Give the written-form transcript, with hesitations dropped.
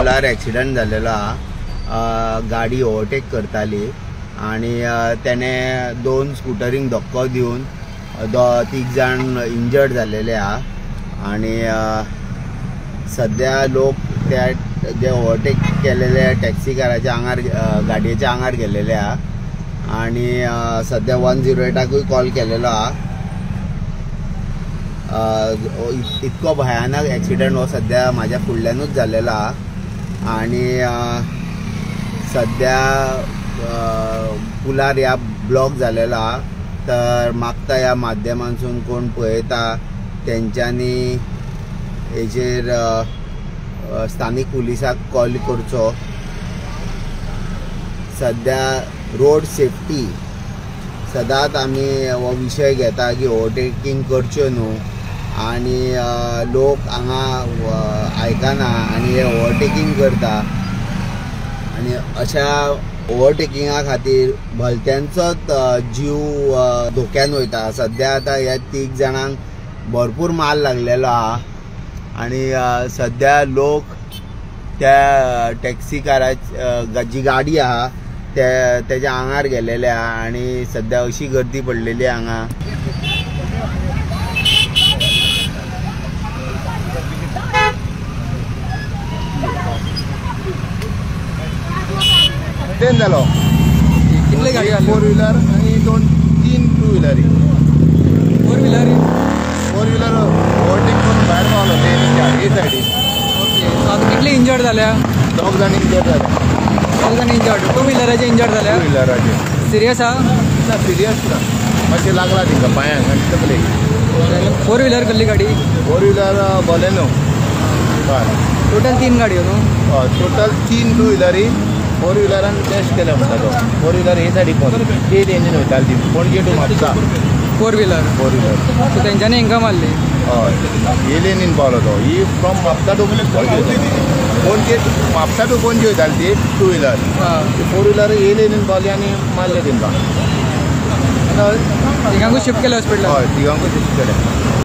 पुलार accident झालेलो हा. गाडी ओव्हरटेक करताली आणि त्याने 2 स्कूटरींक धक्को दिवन 3 जाण इंजर्ड झालेले हा. आणि सध्या लोक त्या जे ओव्हरटेक केलेल्या टॅक्सी काराच्या आंगार गाडयेच्या आंगार गेलेले हा. आणि सध्या 108 कॉल केलेलो हा. इतको भयानक ॲक्सिडंट हो सध्या माझ्या फुडल्यानूच झालेला हा. आणि सध्या पुलार ह्या ब्लॉक झालेला हा. तर मागता ह्या माध्यमांसून कोण पळयता तेंच्यांनी हेजेर स्थानिक पुलिसाक कॉल करचो. सध्या रोड सेफ्टी सदांच आमी हो विशय घेता की ओव्हरटेकिंग करच्यो न्हू. आणि लोक हांगा आयकना आनी हे ओव्हरटेकिंग करता. आनी अशा ओव्हरटेकिंगा खातीर भलत्यांचोच जीव धोक्यान वयता. सध्या आतां ह्या 3 जाणांक भरपूर माल लागलेलो हा. आणि सध्या लोक त्या टॅक्सी काराची जी गाडी आहा त्याच्या आंगार गेलेले आहा. आणि सध्या अशी गर्दी पडलेली हांगा. ट्रेन जालो. कितले गाडी 4 व्हीलर आणि 2-3 2 व्हीलर. 4 व्हीलर ओव्हरटेक करून भायर पावलो ते हे सायडीक. ओके. सो आतां कितले इंजर्ड जाल्या? 2 जाण इंजर्ड जाले. 2 जाण इंजर्ड. 2 व्हीलराचे इंजर्ड जाल्या? 2 व्हीलराचे. सिरियस आहा? ना सिरियस ना. मातशें लागला तिका पांयांक आनी तकलेक. 4 व्हीलर कसली गाडी? 4 व्हीलर बॉलेनो. हय. टोटल 3 गाडयो न्हू? टोटल 3 2 व्हीलरी. 4 व्हीलरान टेस्ट केले म्हणटा तो. 4 व्हीलर हे सायडीक ते इंजीन वयताली ती Panaji to Mapusa. 4 wheeler. So तेंच्यांनी हांकां मारली? हय. हे लेनीन पावलो तो. He from Mapusa to Panaji Mapusa to Panaji वयताली ती 2 व्हीलर. 4 व्हीलर हे लेनीन पावली आनी मारले तेंकां. तिगांकूच शिफ्ट केले हॉस्पिटलांत? हय तिगांकूच शिफ्ट केले.